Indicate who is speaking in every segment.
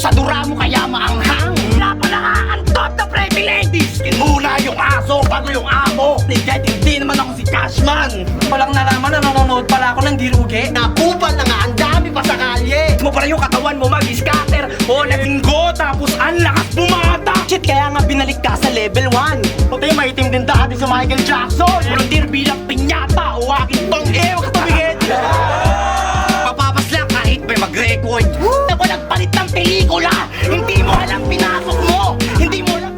Speaker 1: sa dura mo kaya maanghang. Wala pa nakakantot na pretty ladies. Muna yung aso bago yung amo. Hindi naman ako si Cashman.
Speaker 2: Walang nalaman na nanonood pala ako ng dirugi.
Speaker 1: Nakupal na nga, ang dami pa sa kalye. Mo para yung katawan mo mag-scatter. O naginggo, tapos ang lakas bumata. Shit, kaya nga binalik ka sa level 1. Puti, maitim din dati sa Michael Jackson. Volunteer bilang pinyata o aking tong wag ka tumigil. Papapas lang kahit may mag-record. Na walang palit ng pelikula. Hindi mo alam pinasok mo. Hindi mo alam.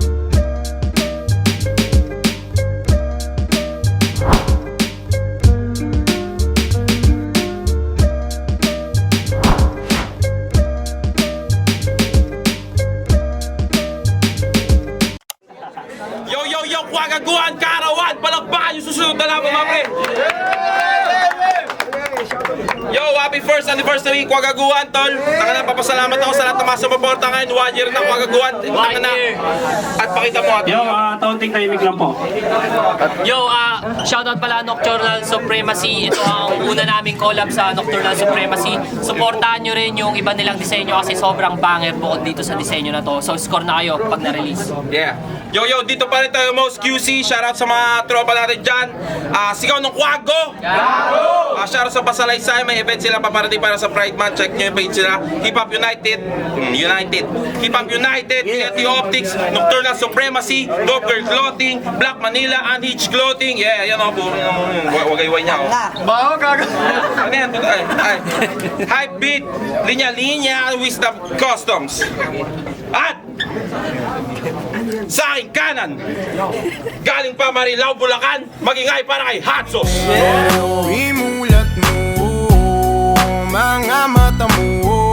Speaker 3: Yo, Kwagaguan, Karawan, palakpakan yung susunod na laban, mga pre. Yo, happy first anniversary, Kwagaguan, tol. Taka na, papasalamat ako sa lahat ng mga sumuporta ngayon. 1 year na, Kwagaguan. Taka na. At pakita mo atin.
Speaker 4: Yo, taunting tahimik lang po.
Speaker 5: Yo, shoutout pala Nocturnal Supremacy. Ito ang una naming collab sa Nocturnal Supremacy. Supportahan nyo rin yung iba nilang disenyo kasi sobrang banger bukod dito sa disenyo na to. So score na kayo pag na-release.
Speaker 3: Yeah. Yo, dito pa rin tayo, Most QC. Shoutout sa mga tropa natin dyan. Sigaw ng Kwago! Shoutout sa Pasalaysay. May event sila paparating para sa Pride Month. Check nyo yung page sila. Hip Hop United. Hip Hop United. TNT Optics. Nocturnal Supremacy. Dope Girl Clothing. Black Manila. Unhinged Clothing. Yeah, yan o. Wagay-way niya o.
Speaker 2: Bago gago.
Speaker 3: Ano yan? Hype Beat. Linya-linya. Wisdom Customs. At sa aking kanan, galing pa Marilao, Bulacan, magingay para kay Hatsos.
Speaker 6: Imulat mo, mga mata mo,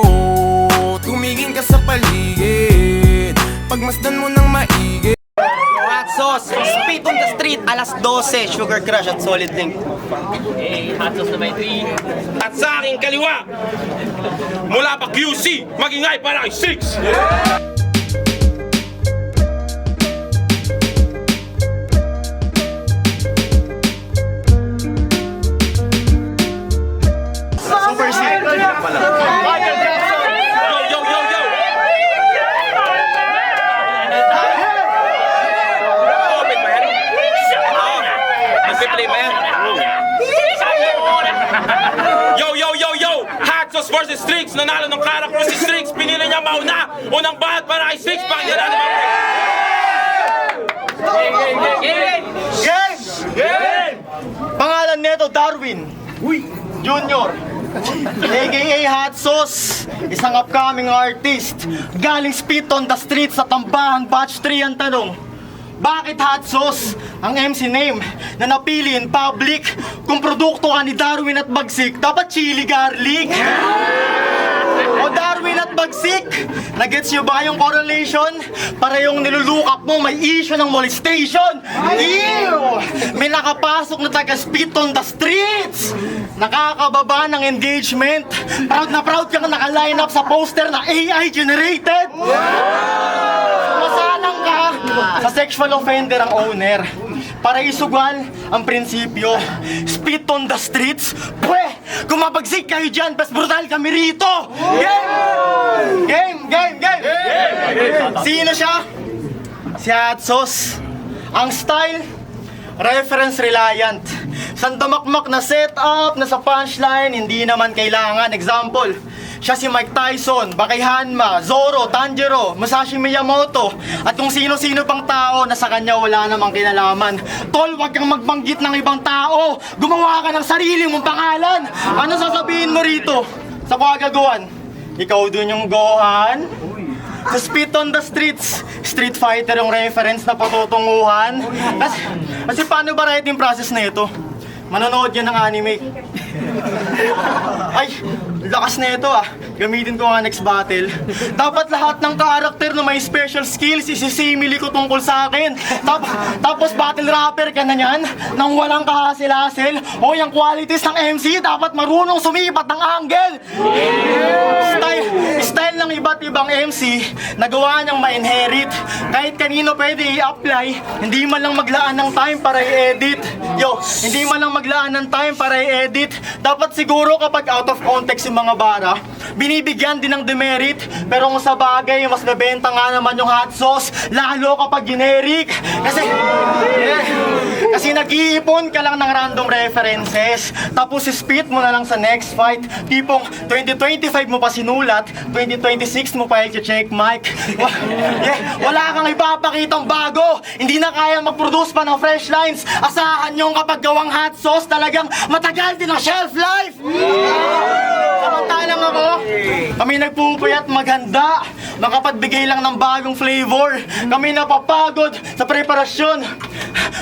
Speaker 6: tumingin ka sa paligid, pagmasdan mo ng maigi.
Speaker 1: Hot sauce, spit on the street, alas 12, Sugar Crush at Solid Link.
Speaker 5: Hey, hatos na may 3.
Speaker 3: At sa aking kaliwa, mula pa QC, magingay para kay Six.
Speaker 1: Super sick.
Speaker 3: Yo! Open ba yan? Nagpiplay ba yan? Yo! Hatsos versus Strix. Nanalo ng Karakro si Strix. Pinili niya mauna. Unang bahat para kay Strix. Pakinggan natin mga
Speaker 1: Game! Pangalan nito Darwin Junior, aka Hot Sauce, isang upcoming artist. Galing Spit on the Street sa Tambahan, Batch 3 ang tanong. Bakit Hot Sauce ang MC name na napili in public? Kung produkto ka ni Darwin at Bagsik, dapat chili garlic. O Darwin at Bagsik, nagets nyo ba yung correlation? Para yung nilulukap mo may issue ng molestation. Ew! May nakapasok na taga-spit on the streets. Nakakababa ng engagement. Proud na proud kang naka-line up sa poster na AI generated. Masalang ka sa sexual offender ang owner. Para isugal ang prinsipyo. Spit on the streets. Pwe! Kumabagsik kayo dyan, bas brutal kami rito. Game! Sino siya? Si Hot Sauce. Ang style, reference reliant. Sandamakmak na setup, na sa punchline, hindi naman kailangan. Example, siya si Mike Tyson, Bakay Hanma, Zorro, Tanjiro, Masashi Miyamoto, at kung sino-sino pang tao na sa kanya wala namang kinalaman. Tol, wag kang magbanggit ng ibang tao. Gumawa ka ng sarili mong pangalan. Ano sasabihin mo rito? Sa Kwagaguan, ikaw dun yung Gohan? Sa Spit on the Streets, Street Fighter yung reference na patutunguhan. Kasi paano ba writing process na ito? Manonood yan ng anime. Ay, lakas na ito ah. Gamitin ko nga next battle. Dapat lahat ng karakter na may special skills isisimili ko tungkol sa akin. Tapos battle rapper ka na yan nang walang kahasil-hasil. O yung qualities ng MC dapat marunong sumipat ng angle. Style ng iba't ibang MC nagawa niyang ma-inherit. Kahit kanino pwede i-apply, hindi man lang maglaan ng time para i-edit. Hindi man lang maglaan ng time para i-edit. Dapat siguro kapag out of context yung mga bara, binibigyan din ng demerit. Pero kung sa bagay, mas nabenta nga naman yung hot sauce, lalo kapag generic. Kasi nag-iipon ka lang ng random references, tapos spit mo na lang sa next fight. Tipong 2025 mo pa sinulat, 2026 mo pa i-check mic. Wala kang ipapakitang bago. Hindi na kaya mag-produce pa ng fresh lines. Asahan yung kapag gawang hot sauce, talagang matagal din ang shelf life. Samantalang ako, kami nagpupuyat maghanda, makapagbigay lang ng bagong flavor. Kami napapagod sa preparasyon,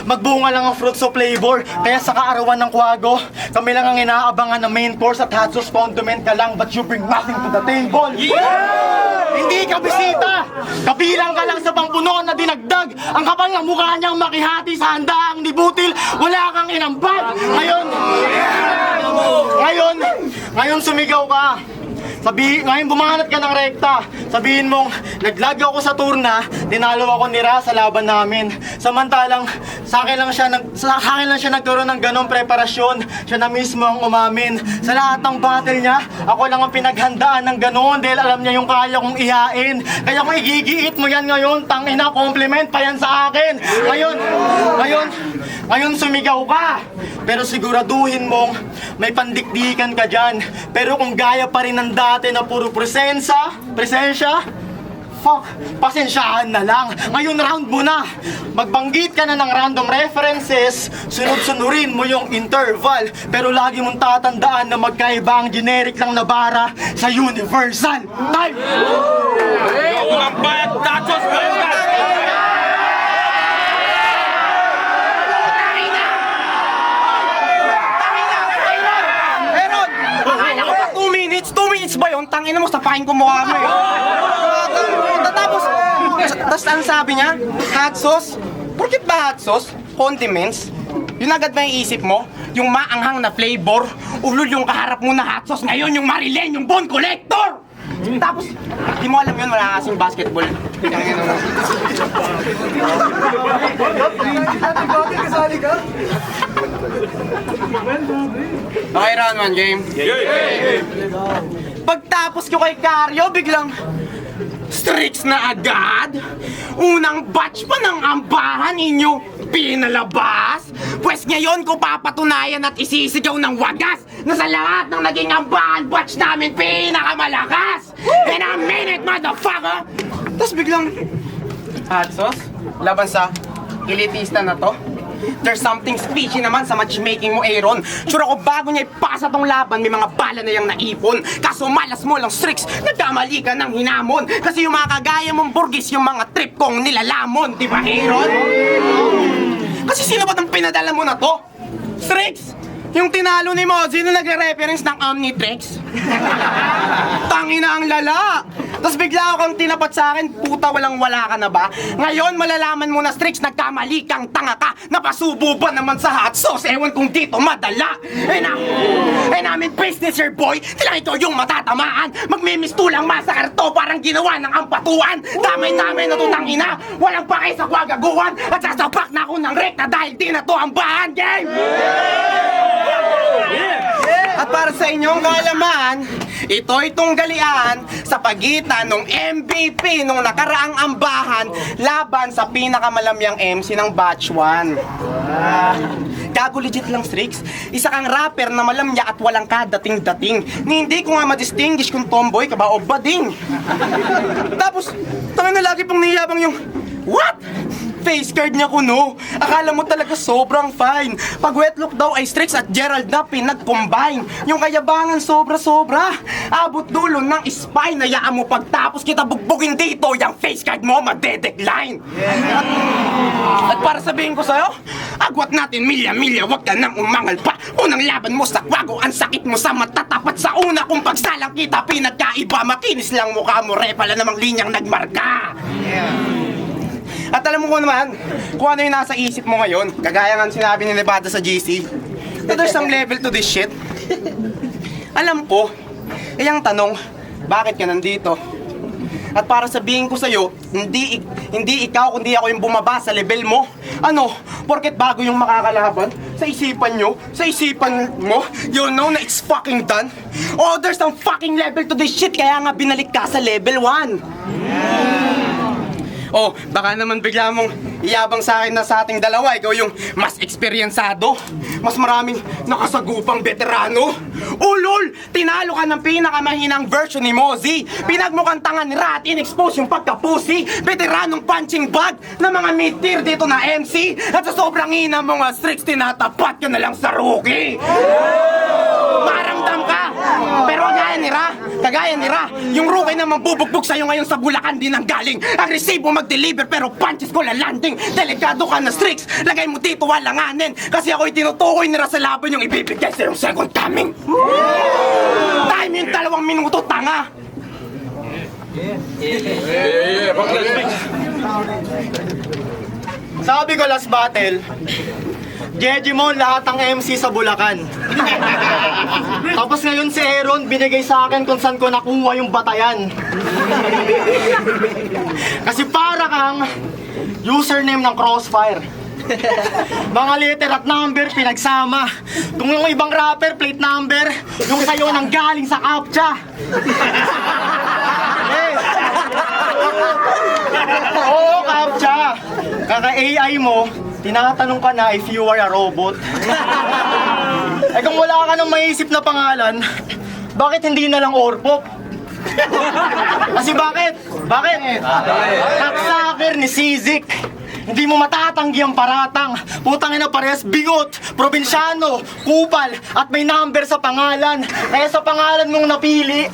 Speaker 1: magbunga lang ang fruits of flavor. Kaya sa kaarawan ng kwago, kami lang ang inaabangan ng main course at hot sauce condiment ka lang, but you bring nothing to the table. Hindi ka bisita, kabilang ka lang sa pangpuno na dinagdag. Ang kapal ng mukha niyang makihati sa handaang ni Butil, wala kang inambag. Ngayon sumigaw ka. Ngayon bumanat ka ng rekta. Sabihin mong, naglag ako sa turna, dinalo ako ni Ra sa laban namin. Samantalang, sa akin lang siya nagkaroon ng ganong preparasyon. Siya na mismo ang umamin. Sa lahat ng battle niya, ako lang ang pinaghandaan ng ganon dahil alam niya yung kaya kong ihain. Kaya kung igigiit mo yan ngayon, tangina, compliment pa yan sa akin. Ngayon sumigaw ka. Pero siguraduhin mong may pandikdikan ka dyan. Pero kung gaya pa rin ng dati na puro presensya, fuck, pasensyahan na lang. Ngayon round mo na. Magbanggit ka na ng random references, sunod-sunurin mo yung interval. Pero lagi mong tatandaan na magkaiba ang generic lang na bara sa universal. Time!
Speaker 3: Mga bayad, tachos, bayad!
Speaker 2: Akala ko pa 2 minutes. 2 minutes ba yun? Tangina mo, sapakin ko mukha mo eh. Tapos ang sabi niya, hot sauce. Porkit ba hot sauce? Condiments? Yun agad ba yung isip mo? Yung maanghang na flavor? Ulul yung kaharap mo na hot sauce. Ngayon yung Marilyn, yung bone collector! Tapos, di mo alam yun, wala kasing basketball. Okay, round 1 game. Pagtapos ko kay Carlo, biglang Strix na agad? Unang batch pa ng ambahan inyo pinalabas? Pwes ngayon ko papatunayan at isisigaw ng wagas na sa lahat ng naging ambahan batch namin pinakamalakas! In a minute, motherfucker! Tapos biglang, hot sauce? Laban sa elitista na to? There's something fishy naman sa matchmaking mo, Aaron. Sure ako bago niya ipasa tong laban, may mga bala na yang naipon. Kaso malas mo lang, Strix, nagkamali ka ng hinamon. Kasi yung mga kagaya mong burgis, yung mga trip kong nilalamon, di ba, Aaron? Kasi sino ba itong pinadala mo na to? Strix! Yung tinalo ni mo, sino nagre-reference ng Omnitrix? Tangina ang lala! Tapos bigla akong tinapat sa akin, puta walang-wala ka na ba? Ngayon malalaman mo na, Strix, nagkamali kang tanga ka. Napasubo ba naman sa hot sauce? Ewan kung dito madala. Namin business, boy. Tilang ikaw yung matatamaan. Magmimistulang masakar to, parang ginawa ng ampatuan. Damay-damay na to tangina. Walang pakay sa kwagaguhan. At sasapak na ako ng rekta dahil di na to ambahan. Game! At para sa inyong kaalaman, ito'y tunggalian sa pagitan ng MVP nung nakaraang ambahan laban sa pinakamalamyang MC ng Batch 1. Gago legit lang, Strix. Isa kang rapper na malamya at walang kadating-dating. Hindi ko nga ma-distinguish kung tomboy ka ba o bading. Tapos, tangin na lagi pang niyabang yung, what? Face card niya kuno. Akala mo talaga sobrang fine. Pag wet look daw ay Strix at Gerald na pinag-combine. Yung kayabangan sobra-sobra. Abot dulo ng spine. Hayaan mo pagtapos kita bugbugin dito, yung face card mo madedecline. At para sabihin ko sa'yo, agwat natin milya-milya, wag ka nang umangal pa. Unang laban mo sa kwago, ang sakit mo sa matatapat. Sa una kung pagsalang kita pinagkaiba. Makinis lang mukha mo, pala namang linyang nagmarka. At alam mo ko naman, kung ano yung nasa isip mo ngayon, kagaya nga sinabi ni Nevada sa GC, na there's some level to this shit. Alam ko, ang tanong, bakit ka nandito? At para sabihin ko sa'yo, hindi ikaw kundi ako yung bumaba sa level mo. Ano, porket bago yung makakalaban, Sa isipan nyo? Sa isipan mo? You know na it's fucking done? Oh, there's some fucking level to this shit, kaya nga binalik ka sa level 1. Oh, baka naman bigla mong iyabang sa akin na sa ating dalawa, ikaw yung mas eksperyensado, mas maraming nakasagupang veterano. Ulol! Tinalo ka ng pinakamahinang version ni Mozzie. Pinagmukhang tanga ni Rat, in-expose yung pagka-pussy. Veteranong punching bag na mga mid-tier dito na MC. At sa sobrang ina mo nga streaks, tinatapat ka na lang sa rookie. Maramdam ka! Pero kagaya ni Ra, yung rookie na mambubugbog sa'yo ngayon sa Bulacan din ang galing. Agresibo mag-deliver pero punches ko lalanding. Delikado ka na streaks, lagay mo dito walanganin. Kasi ako'y tinutukoy ni Ra sa laban yung ibibigay sa yung second coming. Time yung 2 minuto, tanga!
Speaker 1: Sabi ko last battle, Jejimon lahat ang MC sa Bulacan. Tapos ngayon si Aaron binigay sa akin kung saan ko nakuha yung batayan. Kasi para kang username ng Crossfire. Mga letter at number pinagsama. Kung yung ibang rapper plate number, yung sa'yo nang galing sa CAPTCHA. Oo, CAPTCHA. Kaka-AI mo, tinatanong ka na if you are a robot. Eh kung wala ka nang maisip na pangalan, bakit hindi na lang Orpop? Kasi bakit? Kaksaker ni Sizik. Hindi mo matatanggi ang paratang. Putang ina parehas bigot, probinsyano, kupal, at may number sa pangalan. Kaya sa pangalan mong napili,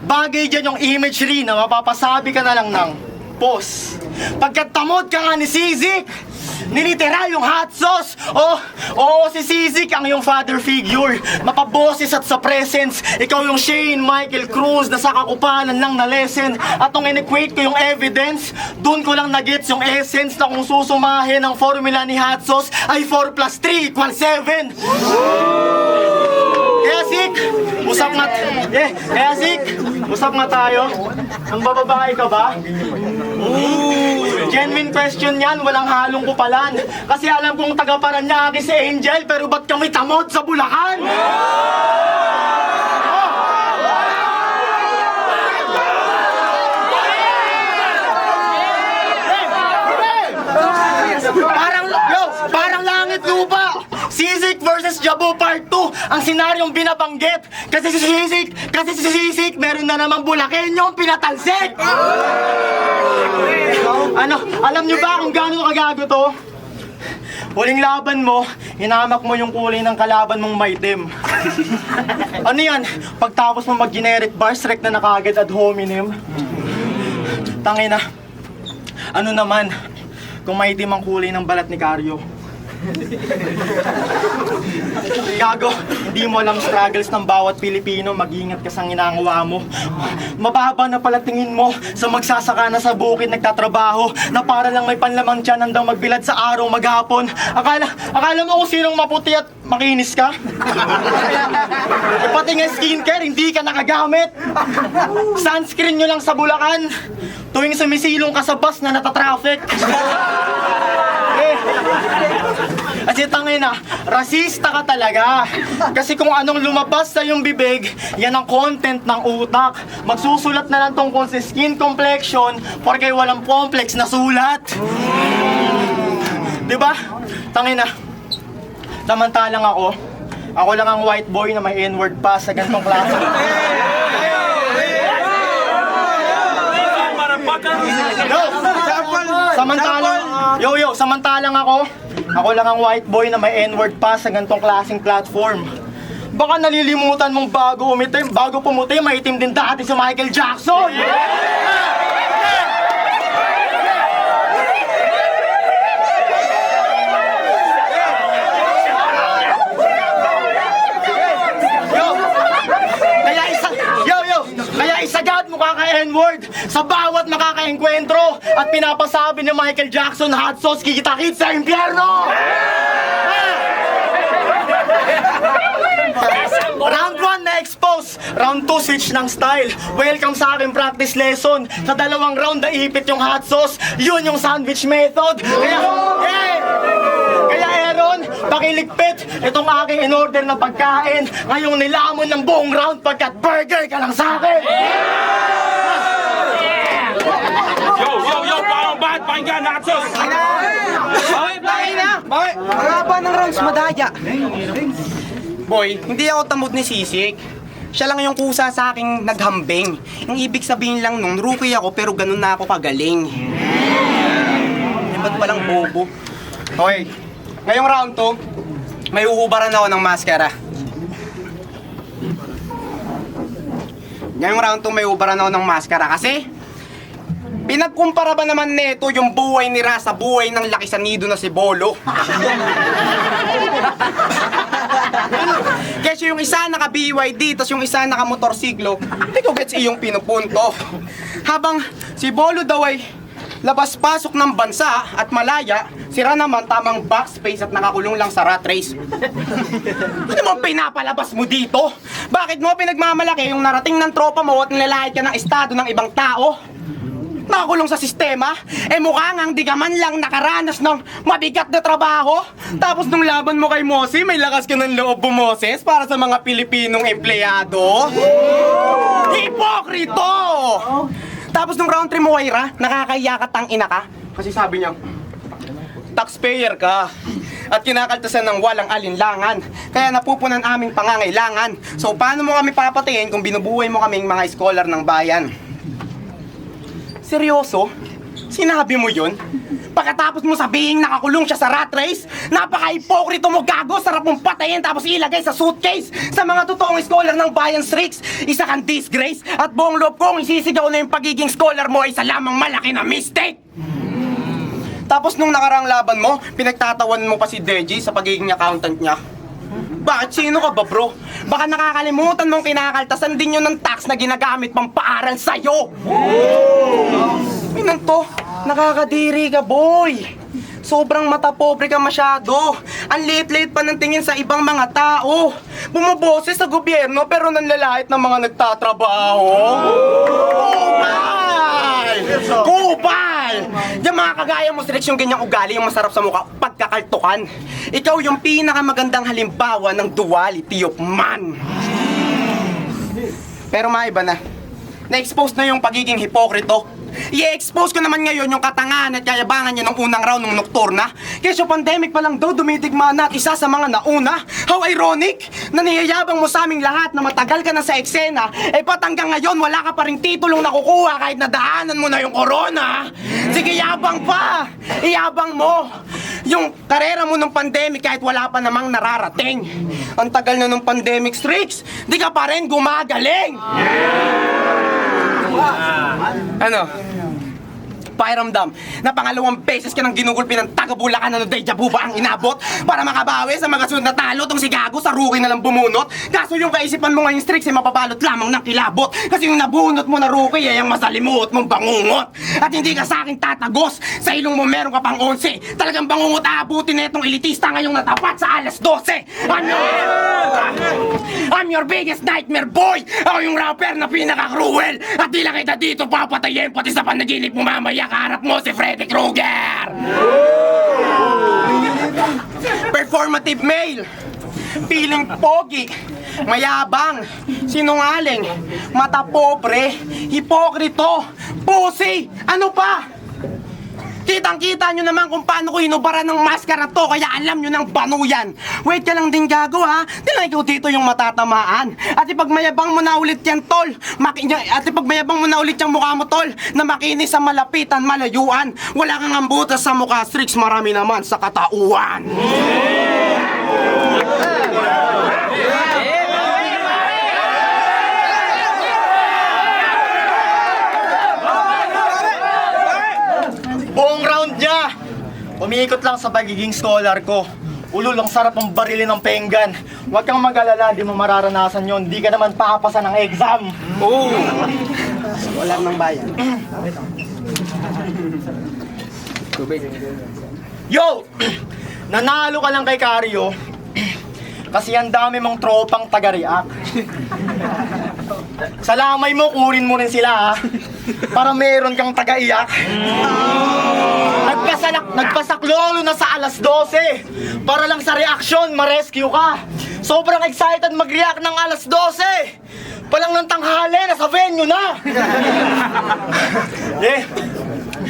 Speaker 1: bagay dyan yung imagery na mapapasabi ka na lang ng boss. Pagkatamod ka nga ni Sizik, nilitera yung hot sauce. Oo, si Sizik ang yung father figure. Mapaboses at sa presence, ikaw yung Shane Michael Cruz na sa kakupanan lang na lesson. At nung in-equate ko yung evidence, dun ko lang nagets yung essence na kung susumahin ang formula ni hot sauce ay 4 plus 3 equals 7. Kaya Sik, usap nga tayo. Ang bababae ka ba? Genuine question yan, walang halong kupalan. Kasi alam kong taga-Paranaque si Angel, pero ba't kami tamod sa Bulacan? Parang langit lupa. Sizik versus Jabo Part 2 ang senaryong binabanggit. Kasi si Sizik meron na namang Bulakenyong pinatalsik. Alam nyo ba kung gaano kagago to? Huling laban mo, hinamak mo yung kulay ng kalaban mong maitim. Ano yan? Pagtapos mo mag-generic bar strike na nakagad ad hominem. Tangina. Ano naman kung maitim ang kulay ng balat ni Karyo? Gago, hindi mo alam struggles ng bawat Pilipino, mag-ingat ka sa ginagawa mo. Mababa na pala tingin mo sa magsasaka na sa bukid nagtatrabaho na para lang may panlamang tiyan handang magbilad sa araw maghapon. Akala mo kung sinong maputi at makinis ka? E pati nga skincare, hindi ka nakagamit. Sunscreen nyo lang sa Bulacan tuwing sumisilong ka sa bus na natatraffic. Kasi tangina, rasista ka talaga. Kasi kung anong lumabas sa iyong bibig, yan ang content ng utak. Magsusulat na lang tungkol sa skin complexion porque walang complex na sulat. Diba? Tangina, samantalang ako lang ang white boy na may N-word pa sa ganitong klase. Samantalang ako lang ang white boy na may N-word pa sa ganitong klaseng platform. Baka nalilimutan mong bago pumuti, maitim din dati si Michael Jackson! Kaya isagad mo kaka-N-word sa bawat makaka-enkwentro at pinapasabi ni Michael Jackson, hot sauce kikita-kit sa impyerno! Round 1 na expose, round 2 switch ng style. Welcome sa aking practice lesson. Sa 2 round na ipit yung hot sauce, yun yung sandwich method. Kaya Aaron, Pakiligpit itong aking in-order na pagkain. Ngayong nilamon ng buong round pagkat burger ka lang sa akin.
Speaker 3: Yo, parang bad, pakinggan, Natsos!
Speaker 2: Bakit na? Bakit? Ang haba ng rounds, madaya. Boy, hindi ako tamod ni Sisik. Siya lang yung kusa sa aking naghambing. Yung ibig sabihin lang nung rookie ako pero ganun na ako kagaling. Ba't walang bobo? Okay, ngayong round 2, may uhubaran ako ng maskara. Ngayong round 2 may uhubaran ako ng maskara kasi pinagkumpara ba naman nito yung buhay ni Ra sa buhay ng laki sa nido na si Bolo? Kasi yung isa naka-BYD, tas yung isa naka-motorsiklo, hindi ko gets iyong pinupunto. Habang si Bolo daw ay labas-pasok ng bansa at malaya, si Ra naman tamang backspace at nakakulong lang sa rat race. Ano mo pinapalabas mo dito? Bakit mo pinagmamalaki yung narating ng tropa mo at nilalait ka ng estado ng ibang tao? Nakakulong sa sistema, mukha ngang di ka man lang nakaranas ng mabigat na trabaho. Tapos nung laban mo kay Mosi, may lakas ka ng loob bumoses para sa mga Pilipinong empleyado. Hipokrito! Tapos nung round 3 mo kay Ra, nakakaya ka tang ina ka. Kasi sabi niya, taxpayer ka at kinakaltasan ng walang alinlangan. Kaya napupunan aming pangangailangan. So paano mo kami papatingin kung binubuhay mo kaming mga scholar ng bayan? Seryoso? Sinabi mo yun? Pagkatapos mo sabihin nakakulong siya sa rat race, napaka-hipokrito mo, gago, sarap mong patayin tapos ilagay sa suitcase sa mga totoong scholar ng bayan streaks. Isa kang disgrace at buong loob kong isisigaw na yung pagiging scholar mo ay isa lamang malaki na mistake. Tapos nung nakarang laban mo, pinagtatawan mo pa si Deji sa pagiging accountant niya. Bakit? Sino ka ba, bro? Baka nakakalimutan mong kinakaltasan din yun ng tax na ginagamit pang paaral sa'yo! Minang to, nakakadiri ka, boy! Sobrang matapobre ka masyado. Ang liit-liit pa ng tingin sa ibang mga tao. Bumuboses sa gobyerno pero nanlalait ng mga nagtatrabaho. Kupal! Kupal! Yung mga kagaya mo, Strex, yung ganyang ugali, yung masarap sa mukha, pagkakaltukan. Ikaw yung pinakamagandang halimbawa ng duality of man. Pero maiba na. Na-expose na yung pagiging hipokrito. I-expose ko naman ngayon yung katangahan at kayabangan niya ng unang round ng Nocturna. Kesyo pandemic pa lang daw dumidigma na at isa sa mga nauna. How ironic! Na niyayabang mo sa aming lahat na matagal ka na sa eksena, pat hanggang ngayon wala ka pa ring titulong nakukuha kahit nadaanan mo na yung corona. Sige, yabang pa! Iyabang mo! Yung karera mo ng pandemic kahit wala pa namang nararating. Ang tagal na ng pandemic streaks, di ka pa rin gumagaling! Ano? Pakiramdam na pangalawang beses ka nang ginugulpi ng taga-Bulacan, ano deja vu ba ang inabot para makabawi sa mga sunod na talo tong si Gago sa rookie na lang bumunot? Kaso yung kaisipan mo ngayong Strix ay mapabalot lamang ng kilabot kasi yung nabunot mo na rookie ay ang masalimuot mong bangungot at hindi ka sa akin tatagos. Sa ilong mo meron ka pang 11. Talagang bangungot aabutin na itong elitista ngayong natapat sa alas 12. I'm your biggest nightmare, boy! Ako yung rapper na pinaka-cruel at di lang kita dito papatayin pati sa panaginip mo mamaya kaharap mo si Freddy Krueger! Performative male, feeling pogi, mayabang, sinungaling, mata pobre, hipokrito, pussy, ano pa? Kitang-kita nyo naman kung paano ko hinubaran ng maskara to, kaya alam nyo ng banuyan. Wait ka lang din, Gago, ha? Di lang ikaw dito yung matatamaan. At ipagmayabang mo na ulit yan, tol. At ipagmayabang mo na ulit yung mukha mo, tol, na makinis sa malapitan, malayuan. Wala kang ambutas sa mukha, Strix, marami naman sa katauhan.
Speaker 1: Buong round niya, umiikot lang sa pagiging scholar ko. Ulul, ang sarap ng barilin ng penggan. Huwag kang mag-alala, di mo mararanasan yon. Di ka naman papasa ng exam.
Speaker 2: Oo. Wala nang bayan.
Speaker 1: Yo! Nanalo ka lang kay Karyo kasi ang dami mong tropang taga-react. Sa lamay mo, kurin mo rin sila, ha? Para meron kang taga-iyak. Nagpasaklolo lalo na sa alas 12. Para lang sa reaksyon, ma-rescue ka. Sobrang excited mag-react ng alas 12. Palang ng tanghali, nasa venue na.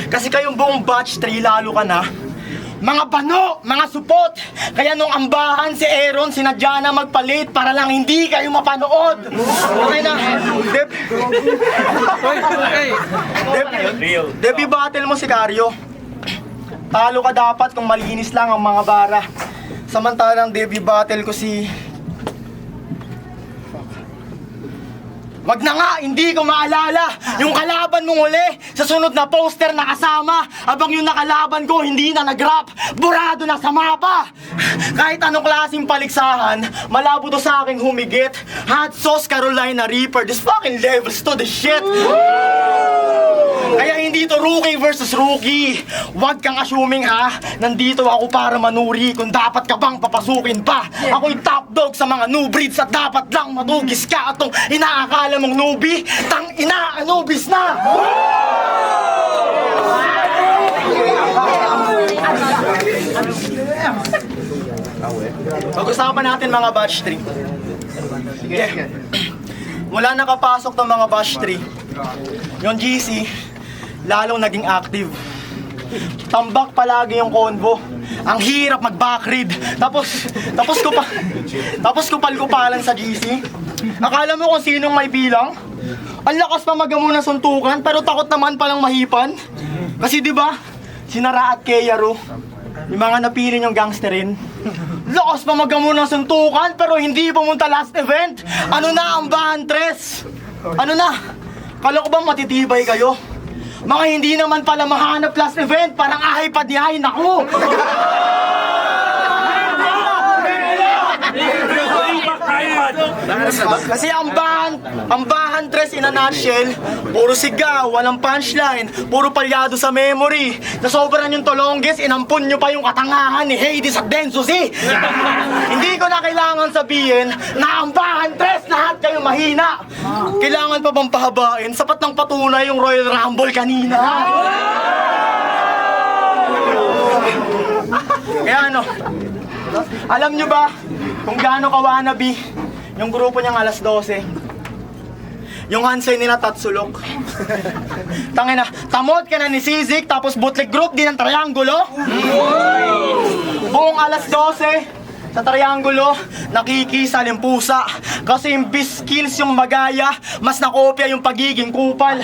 Speaker 1: Kasi kayong buong batch 3, lalo ka na. Mga bano, mga supot. Kaya nung ambahan si Aaron, sinadya na magpalit para lang hindi kayo mapanood. Okay na. Debi battle mo si Carlo. Talo ka dapat kung malinis lang ang mga bara. Samantalang Debi battle ko si... Wag na nga, hindi ko maalala yung kalaban mong uli sa sunod na poster na kasama. Abang yung nakalaban ko hindi na nag-rap, burado na sa mapa. Kahit anong klaseng paligsahan, malabo to sa aking humigit. Hot sauce Carolina Reaper, this fucking levels to the shit. Kaya hindi to rookie versus rookie. Wag kang assuming ha, nandito ako para manuri kung dapat ka bang papasukin pa. Ako'y top dog sa mga new breeds at dapat lang matugis ka. At tong inaakala mong newbie, tang ina, anubis na! Pag-usapan natin mga batch 3. Sige. Mula nakapasok ng mga batch 3, yung GC, lalong naging active. Tambak palagi yung convo. Ang hirap mag-backread. Tapos kupal-kupalan sa GC. Akala mo kung sinong may bilang? Ang lakas pa magamo ng suntukan, pero takot naman palang mahipan. Kasi di ba, sinara at Keyaro, yung mga napili niyong gangsterin. Lakas pa magamo ng suntukan, pero hindi pumunta last event. Ano na ang bahan, Tres? Ano na? Kala ko bang matitibay kayo? Mga hindi naman pala mahanap last event, parang ahay pa di ahay, naku! Kasi ang bahan Tres in a nutshell, puro sigaw, walang punchline, puro palyado sa memory. Nasobrahan yung tolongges, inampun nyo pa yung katangahan ni Hades at Densusi. Hindi ko na kailangan sabihin na ang bahan Tres, lahat kayo mahina. Kailangan pa bang pahabain? Sapat ng patunay yung Royal Rumble kanina. Kaya ano, alam nyo ba kung gaano ka-wannabe yung grupo niyang alas 12? Yung Hansay nila Tatsulok. Tangina, tamot ka na ni Sizik tapos bootleg group din ng Triangulo. Buong alas 12 sa Triangulo, nakikisa ng pusa. Kasi imbis skills yung magaya, mas nakopya yung pagiging kupal.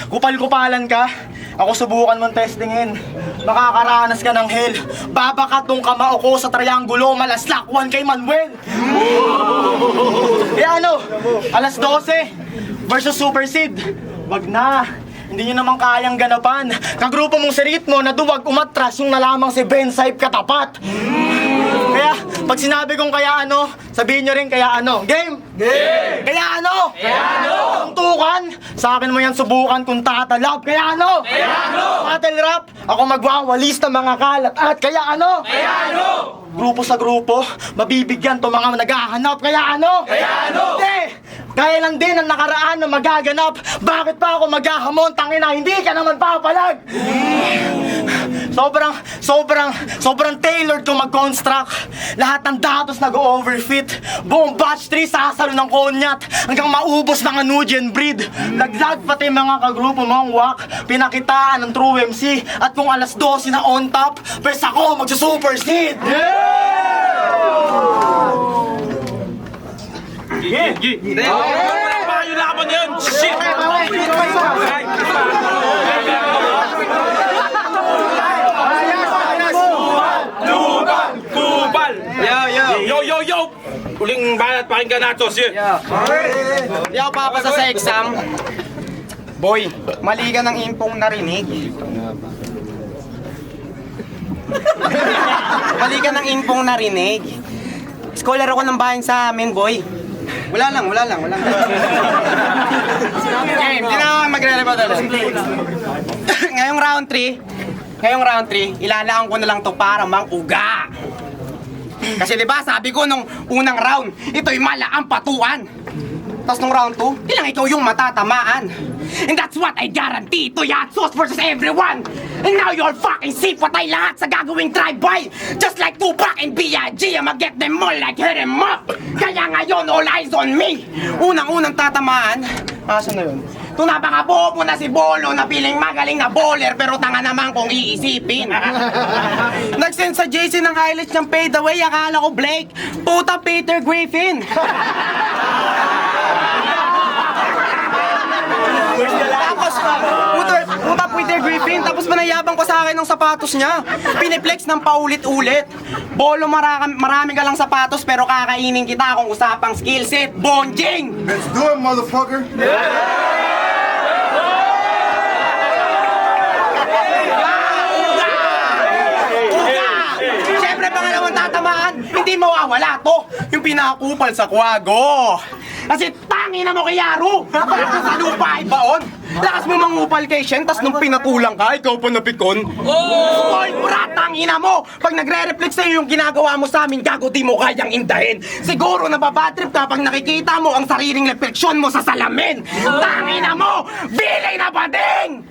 Speaker 1: Kupal-kupalan ka, ako subukan mong testingin. Makakaranas ka ng hell. Babakatong kamao ko sa Triangulo, malaslakwan kay Manuel. Kaya ano, alas 12 versus Super Sid, wag na. Hindi nyo naman kayang ganapan. Kagrupo mong si Ritmo na duwag umatras yung nalamang si Ben Saip katapat. Kaya, pag sinabi kong kaya ano, sabihin nyo rin kaya ano. Game? Game! Kaya ano? Kaya ano? Tuntukan? Sa akin mo yan subukan kung tatalab. Kaya ano? Kaya ano? Battle rap? Ako magwawalis ng mga kalat at kaya ano? Kaya ano? Grupo sa grupo, mabibigyan to mga naghahanap. Kaya ano? Kaya ano? Hindi! Kaya lang din ang nakaraan na magaganap. Bakit pa ako maghahamon? Tangina, hindi ka naman papalag! Sobrang tailored kung mag-construct. Lahat ng datos nag-overfit. Buong batch 3 sasalo ng konyat hanggang maubos mga Nubian breed. Laglag pati mga kagrupo mong wak. Pinakitaan ng true MC. At kung alas 12 na on top, pwes ako magsusuper seed!
Speaker 3: Baka yung laban yun! Shit! Kupal! Yo! Uling balat pakinggan nato, sir!
Speaker 2: Di ako papasa sa exam. Boy, mali ka ng impong narinig. Mali ka ng impong narinig. Scholar ako ng bayan sa amin, boy. Wala lang. Okay, hindi na magre-rebut ulit. Ngayong round 3, ilalaan ko na lang to para mang-uga. Kasi diba, sabi ko nung unang round, ito'y mala ang patuan. Tapos nung round 2, ilang ikaw yung matatamaan. And that's what I guarantee to Yatsos versus everyone. And now you'll fucking see patay lahat sa gagawing drive-by. Just like Tupac and B.I.G. I'ma get them all like hit them up. Kaya ngayon, all eyes on me. Unang-unang tatamaan. Asan na yun? Ito napakabobo na si Bolo na piling magaling na bowler pero tanga naman kung iisipin. Nag-send sa JC ng highlights ng fadeaway, akala ko Blake. Puta Peter Griffin. Tapos, puta Peter Griffin, tapos manayabang ko sa akin ng sapatos niya. Piniplex ng paulit-ulit. Bolo, marami ka lang sapatos pero kakainin kita kung usapang skill set. Bonjing!
Speaker 6: Let's do it, motherfucker.
Speaker 2: Siyempre, pangalawang tatamaan, hindi mawawala to. Yung pinakakupal sa kwago. Kasi tangina mo kay Yaro! Parang sa lupa ay baon! Lakas mo mangupal kay Shen, tas nung pinatulang ka, ikaw pa napikon. Oy, bra, tangina mo! Pag nagre-reflect sa'yo yung ginagawa mo sa amin, gago di mo kayang indahin. Siguro nababatrip ka pag nakikita mo ang sariling refleksyon mo sa salamin. Tangina mo! Bilay na bading!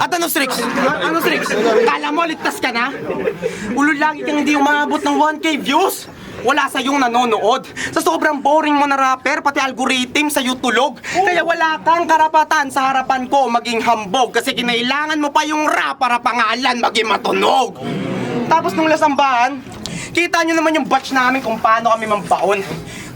Speaker 2: At ano, Strix? Ano, Strix? Kala mo, ligtas ka na? Ulul, lagi kang hindi umabot ng 1K views? Wala sa yung nanonood. Sa sobrang boring mo na rapper, pati algorithm sa tulog. Kaya wala kang karapatan sa harapan ko maging hambog. Kasi kinailangan mo pa yung rap para pangalan maging matunog. Tapos nung lasambahan, kita nyo naman yung batch namin kung paano kami mambaon.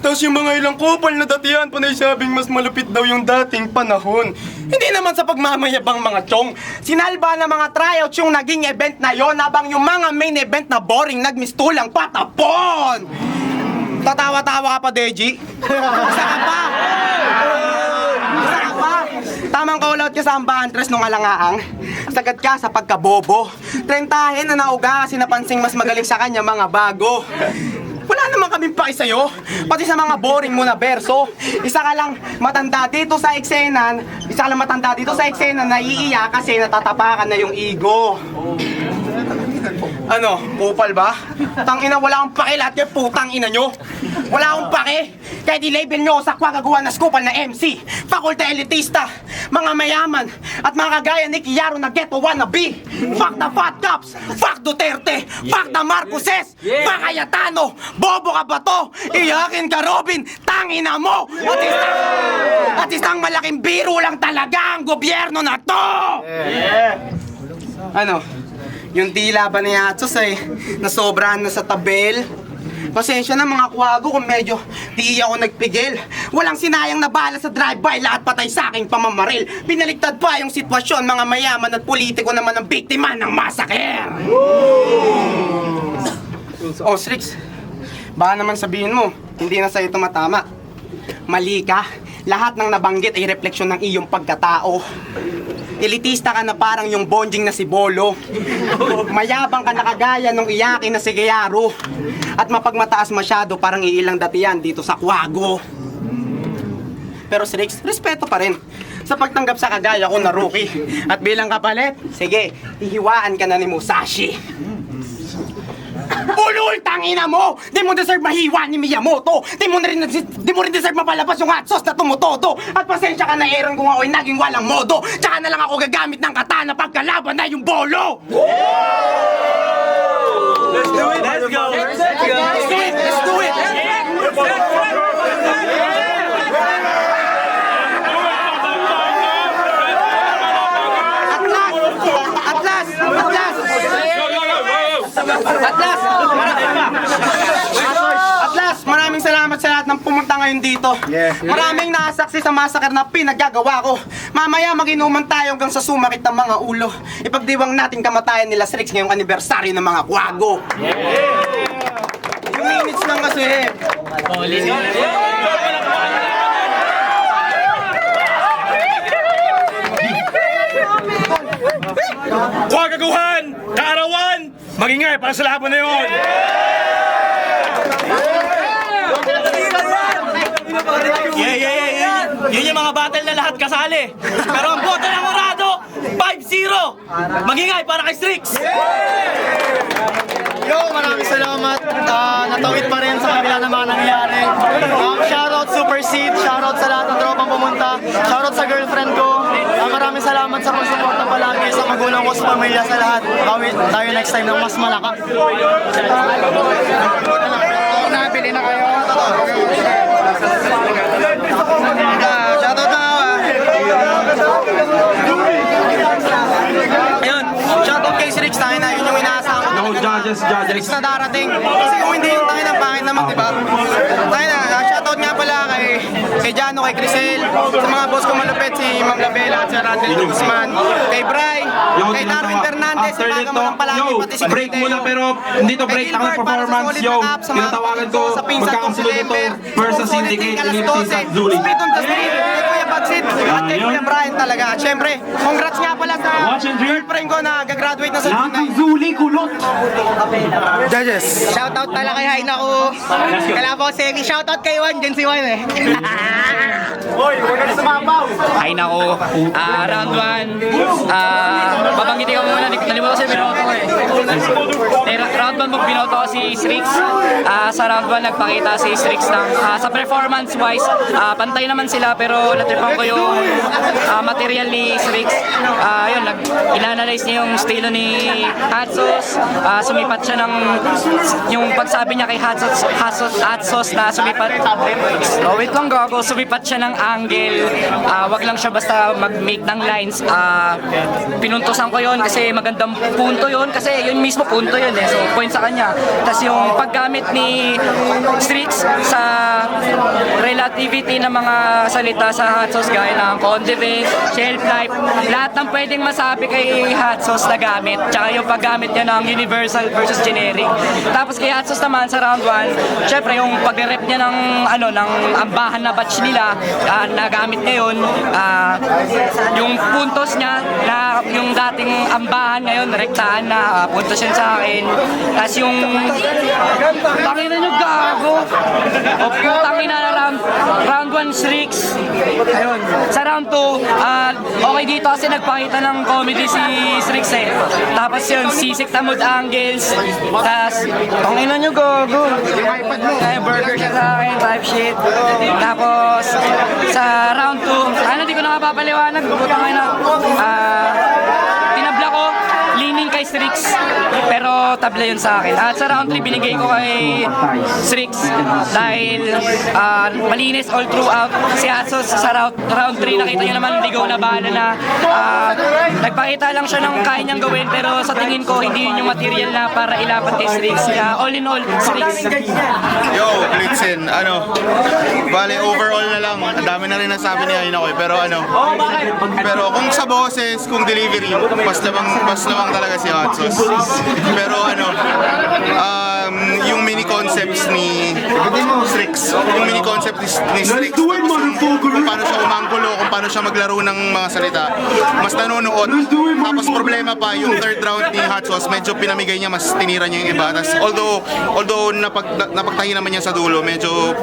Speaker 2: Tapos yung mga ilang kupal na datihan, panay sabing mas malupit daw yung dating panahon. Hindi naman sa pagmamayabang mga chong. Sinalba na mga tryouts yung naging event na yon habang yung mga main event na boring nagmistulang patapon. Tatawa-tawa ka pa, Deji. Isa ka pa. Isa ka pa. Tamang call-out ka sa ambahan, tres nung alangaang. Sagad ka sa pagkabobo. Trentahin na nauga kasi napansing mas magaling sa kanya mga bago. Wala naman kaming paki sa'yo, pati sa mga boring mo na berso. Isa ka lang matanda dito sa eksena na iiyak kasi natatapakan na yung ego. Ano, kupal ba? Tangina, wala akong pake lahat kayo, putang ina nyo. Wala akong pake. Kaya di-label nyo sa kwagagawa na skupal na MC, fakulta elitista, mga mayaman, at mga kagaya ni Kiyaro na ghetto wannabe. Fuck the fat cops, fuck Duterte, fuck the Marcoses, fuck Cayetano, bobo ka ba to? Iyakin ka, Robin, tangina mo! At isang malaking biro lang talaga ang gobyerno na to! Ano? Yung tila ba ni Atsos ay nasobrahan na sa tabel? Pasensya na mga kwago kung medyo di ako nagpigil. Walang sinayang na bala sa drive-by, lahat patay sa aking pamamaril. Pinaligtad pa yung sitwasyon, mga mayaman at politiko naman ang biktima ng massacre. Oh, Strix, baka naman sabihin mo, hindi na sa'yo tumatama. Mali ka. Lahat ng nabanggit ay refleksyon ng iyong pagkatao. Elitista ka na parang yung bonjing na si Bolo. Mayabang ka na kagaya nung iyakin na si Kiyaro. At mapagmataas masyado parang iilang datiyan dito sa kwago. Pero Strix, respeto pa rin sa pagtanggap sa kagaya ko na rookie. At bilang kapalit, sige, ihiwaan ka na ni Musashi. Ulul, tangina mo! Di mo deserve mahiwa ni Miyamoto! Di mo rin deserve mapalabas yung hot sauce na tumutodo! At pasensya ka na Aaron kung ako'y naging walang modo! Tsaka na lang ako gagamit ng katana pagkalaban na yung Bolo!
Speaker 4: Let's do it! Let's go!
Speaker 2: Let's do it! Let's do it! At last, maraming salamat sa lahat ng pumunta ngayon dito. Maraming naasaksi sa massacre na pinaggagawa ko. Mamaya mag-inuman tayo hanggang sa sumakit ng mga ulo. Ipagdiwang natin kamatayan nila Strix ngayong anibersaryo ng mga kwago. Yung minutes lang kasi.
Speaker 4: Kwagaguhan! Kaarawan! Magingay para sa laban na yun!
Speaker 5: Yeah. Yun yung mga battle na lahat kasali. Pero ang boto ng Orado, 5-0! Magingay para kay Strix!
Speaker 1: Yo, maraming salamat. Natawid pa rin sa kabila ng mga nangyari. Shoutout Super Seed, shoutout shoutout sa lahat ng tropang pumunta. Shoutout sa girlfriend ko. Maraming salamat sa pagsuporta palagi sa magulang ko, sa pamilya, sa lahat. Bawi tayo next time ng mas malaka.
Speaker 2: Nabili na kayo.
Speaker 1: Shoutout na ako. Ayun, shoutout kay Srix, tayo na yun yung inaasahan ko.
Speaker 3: No, judges.
Speaker 1: Srix na darating. Kasi kung hindi yung tayo ng pangit naman, di ba? Tayo na, shoutout nga pala kay Jano, kay Crisel, sa mga boss ko malupit, si Ma'am Labela at si Randall Guzman, kay Bray, kay Darwin Fernandez, si Maga Malang Palagi, pati si
Speaker 3: break muna pero hindi to break ang performance. Yo, tinatawagan ko magkakasunod ito versus Syndicate University sa Zuli.
Speaker 1: Speed on the street, kay Kuya Bagsit, at kay Kuya Brian talaga. At syempre, congrats nga pala sa girlfriend ko na gagraduate na sa Brunei.
Speaker 3: Zuli, kulot!
Speaker 1: Judges. Shoutout pala kay Haina ko. Kailangan po Semi. Shoutout kay Juan, Gen si Juan eh. Hoy, huwag ka na sumabaw.
Speaker 5: Ay nako, round 1, babanggitin ko muna, nalimutan ko si binoto ko eh. Round 1 binoto ko si Strix. Sa round 1 nagpakita si Strix ng, sa performance wise, pantay naman sila pero natripan ko yung material ni Strix. Yun, inanalyze niya yung estilo ni Hatsos, sumipat siya ng, yung pagsabi niya kay Hatsos na sumipat, wait lang gago, sumipat siya ng angle, wag lang siya basta mag-make ng lines. Pinuntusan ko yon kasi magandang punto yon kasi yun mismo punto yun eh, so point sa kanya. Tapos yung paggamit ni Strix sa relativity ng mga salita sa Hatsos gaya ng condiment, shelf life, lahat ng pwedeng masabi kay Hatsos na gamit, tsaka yung paggamit niya ng universal versus generic. Tapos kay Hatsos naman sa round 1, syempre yung pag-rep niya ng ng ambahan na batch nila, nagamit niya yun. Yung puntos niya na yung dating ambahan ngayon rektaan na, puntos yun sa akin. Tapos yung tangina nyo gago, o tangina na round 1 Strix. Ayun. Sa round 2, okay dito kasi nagpakita ng comedy si Strix eh. Tapos yun, sisik na mood angles. Tapos tangina nyo gago, burger siya sa akin, type shit. Tapos sa round 2, di ko na mapapaliwanag, butang na. Tinabla ko, leaning kay Strix, pero tabla yun sa akin. At sa round 3, binigay ko kay Strix dahil malinis all throughout. Si Hatsos sa round 3, nakita nyo naman, ligaw na bala na. Nagpakita lang siya ng kaya niyang gawin, pero sa tingin ko, hindi yun yung material na para ilapat kay Strix. All in all, Strix.
Speaker 7: Yo, Blitzen, bale overall na lang, ang dami na rin nasabi ni Aina ko pero kung sa boses, kung delivery, mas lamang talaga si Hatsos. Pero yung mini concepts ni Strix, yung mini concept ni Strix, kung paano siya umanggulo, kung paano siya maglaro ng mga salita, mas nanonood. Tapos problema pa, yung third round ni Hatsos, medyo pinamigay niya, mas tinira niya yung iba. Tapos although napagtahi naman niya sa dulo, medyo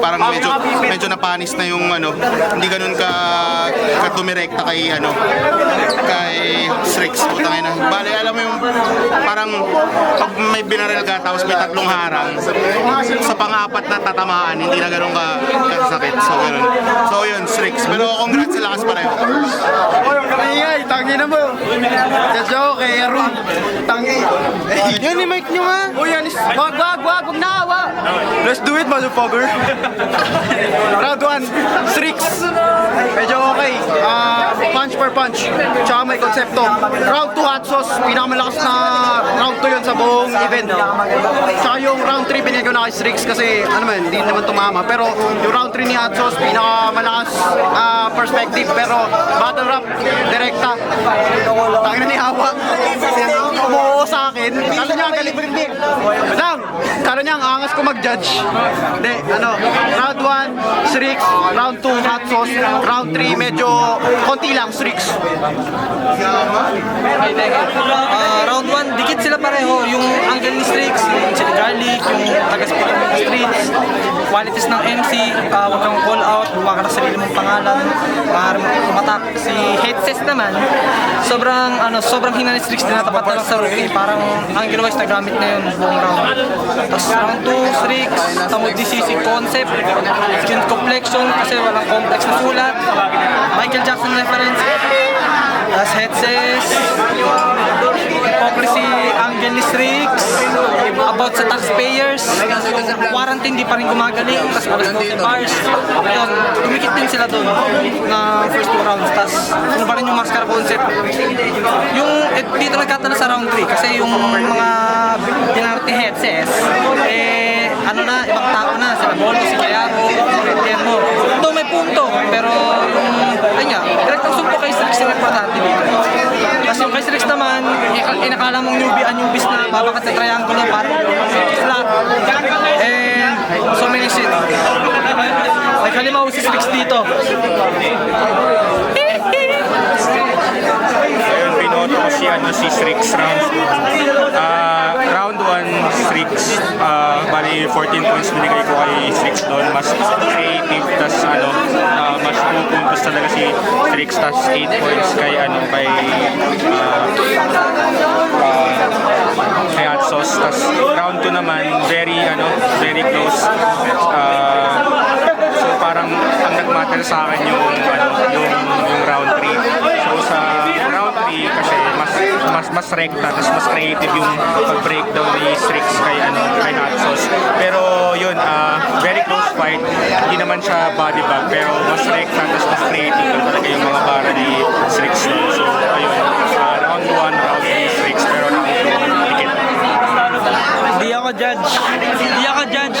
Speaker 7: napanis na yung hindi ganun ka dumirekta kay Strix. Putangin na. Bale, alam mo yung parang pag may binaril ka tapos may tatlong harang, sa pang-apat na tatamaan, hindi na ganun kasakit. So ganun. So yun, Strix. Pero congrats sila kasi pareho.
Speaker 1: Ingay, tangi na mo. Joke, Aaron. Tangi. Yan ni Mike nyo ha. O yan, wag na awa. Let's do it, motherfucker. Round 1, Strix. Medyo okay. Punch per punch. Tsaka may konsepto. Round 2, Hatsos. Pinakamalakas na round 2 yun sa buong event. Tsaka yung round 3, binigay ko na kay Strix kasi hindi naman tumama. Pero yung round 3 ni Hatsos, pinakamalakas perspective. Pero battle rap, direkta. Tangin na ni Hawa. Umuo sa akin. Kala niya ang galing. Kala niya ang angas ko mag-judge. Hindi, round 1, Strix. Round 2, Hatsos. Round 3, medyo konti lang, Strix.
Speaker 8: Round 1, dikit sila pareho. Yung angle ni Strix, yung chili garlic, yung tagas pa ng streets. qualities ng MC, huwag kang call out, huwag ka ng sarili mong pangalan, maaaring tumatak. Si Headset naman, sobrang hina ni Strix, tinatapat na lang sa rookie, parang ang ginawa is nagamit na yun buong round. Tapos round 2, Strix, tamod DCC concept, skin complexion kasi walang complex na sulat, Michael Jackson reference, tapos Headset, hypocrisy, Angel ni Strix, about sa taxpayers, warranty hindi pa rin gumagaling, tapos alas 12 bars. Yun, tumikit din sila doon na first 2 rounds, tapos ano pa rin yung mascara concept. Yung dito nagkatalo sa round 3 kasi yung mga dinarte headsets, ano na, ibang tao na, sila Bolo, si Kayaro, yan mo. Ito may punto, pero yung, ayun nga, direktang sumpo kay Strix yung importante dito. Kasi yung kay Strix naman, inakala mong newbies na babakat sa triangulo, parang flat. And so many shit. May kalimaw si Strix dito.
Speaker 9: Ayun, binoto ko si Strix round 1 Strix, bali 14 points binigay ko kay Strix doon, mas creative, tas mas pupuntos talaga si Strix, tas 8 points kay kay Atsos, tas round 2 naman very close, so parang ang nagmatter sa akin yung round 3. So sa round 3 kasi mas rekta, tas mas creative yung pag-breakdown ni Strix kay Atsos. Pero yun, very close fight. Hindi naman siya body bag, pero mas rekta, tas mas creative yung talaga yung mga bara ni Strix. So ayun, round 1, round 3 Strix, pero round 2 dikit.
Speaker 8: Hindi ako judge.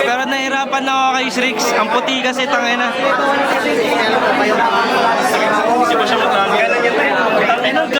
Speaker 8: Pero nahirapan na ako kay Strix. Ang puti kasi tangina.
Speaker 1: Hindi ba siya magkano?